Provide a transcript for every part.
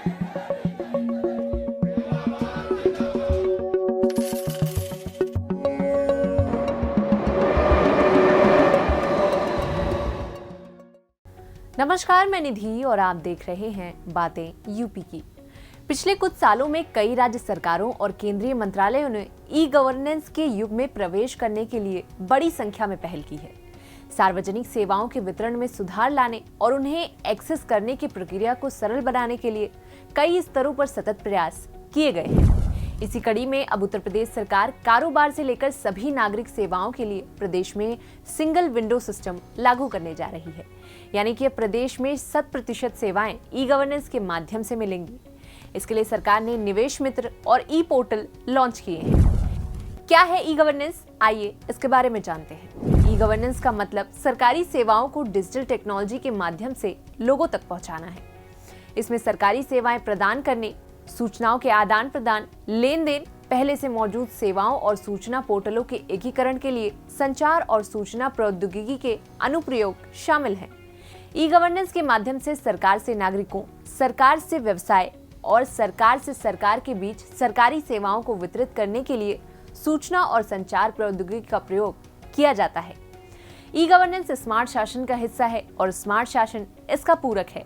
नमस्कार, मैं निधि और आप देख रहे हैं बातें यूपी की। पिछले कुछ सालों में कई राज्य सरकारों और केंद्रीय मंत्रालयों ने ई गवर्नेंस के युग में प्रवेश करने के लिए बड़ी संख्या में पहल की है। सार्वजनिक सेवाओं के वितरण में सुधार लाने और उन्हें एक्सेस करने की प्रक्रिया को सरल बनाने के लिए कई स्तरों पर सतत प्रयास किए गए हैं। इसी कड़ी में अब उत्तर प्रदेश सरकार कारोबार से लेकर सभी नागरिक सेवाओं के लिए प्रदेश में सिंगल विंडो सिस्टम लागू करने जा रही है। यानी कि अब प्रदेश में 100% सेवाएं ई गवर्नेंस के माध्यम से मिलेंगी। इसके लिए सरकार ने निवेश मित्र और ई पोर्टल लॉन्च किए हैं। क्या है ई गवर्नेंस, आइए इसके बारे में जानते हैं। ई गवर्नेंस का मतलब सरकारी सेवाओं को डिजिटल टेक्नोलॉजी के माध्यम से लोगों तक पहुंचाना है। इसमें सरकारी सेवाएं प्रदान करने, सूचनाओं के आदान प्रदान, लेन देन, पहले से मौजूद सेवाओं और सूचना पोर्टलों के एकीकरण के लिए संचार और सूचना प्रौद्योगिकी के अनुप्रयोग शामिल हैं। ई गवर्नेंस के माध्यम से सरकार से नागरिकों, सरकार से व्यवसाय और सरकार से सरकार के बीच सरकारी सेवाओं को वितरित करने के लिए सूचना और संचार प्रौद्योगिकी का प्रयोग किया जाता है। ई गवर्नेंस स्मार्ट शासन का हिस्सा है और स्मार्ट शासन इसका पूरक है।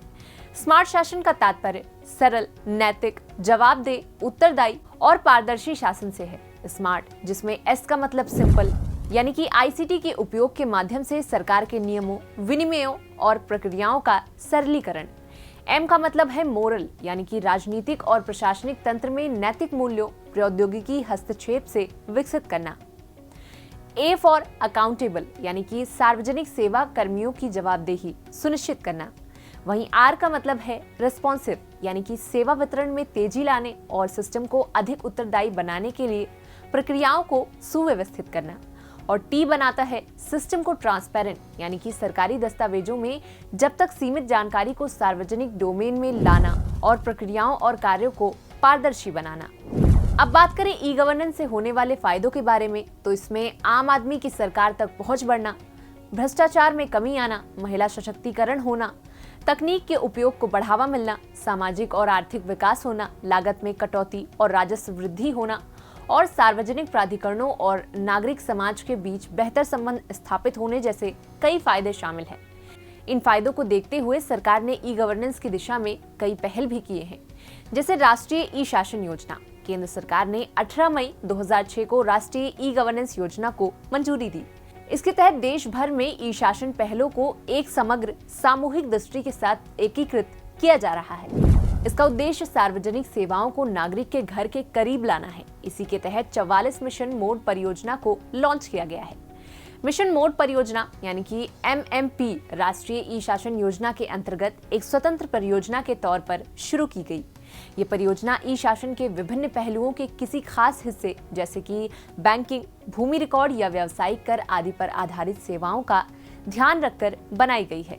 स्मार्ट शासन का तात्पर्य सरल, नैतिक, जवाबदेह, उत्तरदायी और पारदर्शी शासन से है। स्मार्ट, जिसमें एस का मतलब सिंपल, यानी कि आईसीटी के उपयोग के माध्यम से सरकार के नियमों, विनिमयों और प्रक्रियाओं का सरलीकरण। एम का मतलब है मोरल, यानी कि राजनीतिक और प्रशासनिक तंत्र में नैतिक मूल्यों, प्रौद्योगिकी हस्तक्षेप से विकसित करना। ए फॉर अकाउंटेबल, यानी कि सार्वजनिक सेवा कर्मियों की जवाबदेही सुनिश्चित करना। वहीं आर का मतलब है रिस्पॉन्सिव, यानी कि सेवा वितरण में तेजी लाने और सिस्टम को अधिक उत्तरदायी बनाने के लिए प्रक्रियाओं को सुव्यवस्थित करना। और टी बनाता है सिस्टम को ट्रांसपेरेंट, यानी कि सरकारी दस्तावेजों में जब तक सीमित जानकारी को सार्वजनिक डोमेन में लाना और प्रक्रियाओं और कार्यों को पारदर्शी बनाना। अब बात करें ई गवर्नेंस से होने वाले फायदों के बारे में, तो इसमें आम आदमी की सरकार तक पहुंच बढ़ना, भ्रष्टाचार में कमी आना, महिला सशक्तिकरण होना, तकनीक के उपयोग को बढ़ावा मिलना, सामाजिक और आर्थिक विकास होना, लागत में कटौती और राजस्व वृद्धि होना और सार्वजनिक प्राधिकरणों और नागरिक समाज के बीच बेहतर संबंध स्थापित होने जैसे कई फायदे शामिल हैं। इन फायदों को देखते हुए सरकार ने ई गवर्नेंस की दिशा में कई पहल भी किए हैं, जैसे राष्ट्रीय ई शासन योजना। केंद्र सरकार ने 18 मई 2006 को राष्ट्रीय ई गवर्नेंस योजना को मंजूरी दी। इसके तहत देश भर में ई शासन पहलों को एक समग्र सामूहिक दृष्टि के साथ एकीकृत किया जा रहा है। इसका उद्देश्य सार्वजनिक सेवाओं को नागरिक के घर के करीब लाना है। इसी के तहत 44 मिशन मोड परियोजना को लॉन्च किया गया है। मिशन मोड परियोजना यानी कि MMP राष्ट्रीय ई शासन योजना के अंतर्गत एक स्वतंत्र परियोजना के तौर पर शुरू की गई। ये परियोजना ई शासन के विभिन्न पहलुओं के किसी खास हिस्से, जैसे कि बैंकिंग, भूमि रिकॉर्ड या व्यावसायिक कर आदि पर आधारित सेवाओं का ध्यान रखकर बनाई गई है।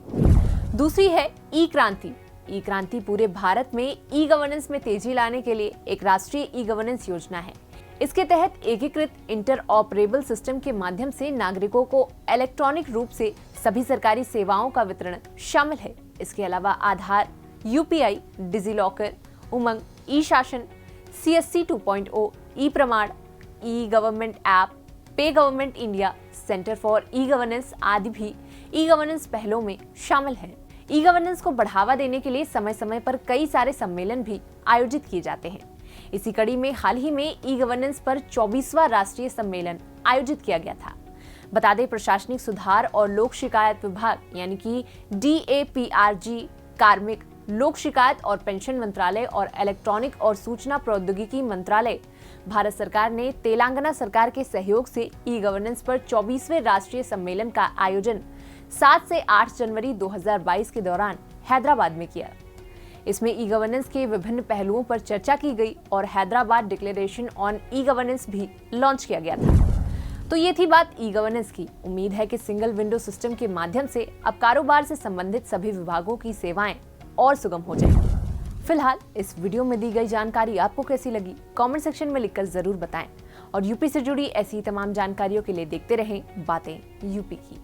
दूसरी है ई क्रांति। ई क्रांति पूरे भारत में ई गवर्नेंस में तेजी लाने के लिए एक राष्ट्रीय ई गवर्नेंस योजना है। इसके तहत एकीकृत इंटरऑपरेबल सिस्टम के माध्यम से नागरिकों को इलेक्ट्रॉनिक रूप से सभी सरकारी सेवाओं का वितरण शामिल है। इसके अलावा आधार, UPI, डिजिलॉकर, उमंग, ई शासन, CSC 2.0, ई प्रमाण, ई गवर्नमेंट ऐप, पे government India, centre for e governance आदि भी ई गवर्नेंस पहलों में शामिल हैं। ई गवर्नेंस को बढ़ावा देने के लिए समय समय पर कई सारे सम्मेलन भी आयोजित किए जाते हैं। इसी कड़ी में हाल ही में ई गवर्नेंस पर 24वां राष्ट्रीय सम्मेलन आयोजित किया गया था। बता दें, प्रशासनिक सुधार और लोक शिकायत विभाग यानी कि DAPRG, कार्मिक, लोक शिकायत और पेंशन मंत्रालय और इलेक्ट्रॉनिक और सूचना प्रौद्योगिकी मंत्रालय, भारत सरकार ने तेलंगाना सरकार के सहयोग से ई गवर्नेंस पर 24वें राष्ट्रीय सम्मेलन का आयोजन 7 से 8 जनवरी 2022 के दौरान हैदराबाद में किया। इसमें ई गवर्नेंस के विभिन्न पहलुओं पर चर्चा की गई और Hyderabad declaration on e governance भी लॉन्च किया गया था। तो ये थी बात ई गवर्नेंस की। उम्मीद है कि सिंगल विंडो सिस्टम के माध्यम से अब कारोबार से संबंधित सभी विभागों की सेवाएं और सुगम हो जाएंगी। फिलहाल इस वीडियो में दी गई जानकारी आपको कैसी लगी, कमेंट सेक्शन में लिखकर जरूर बताएं और यूपी से जुड़ी ऐसी तमाम जानकारियों के लिए देखते रहें बातें यूपी की।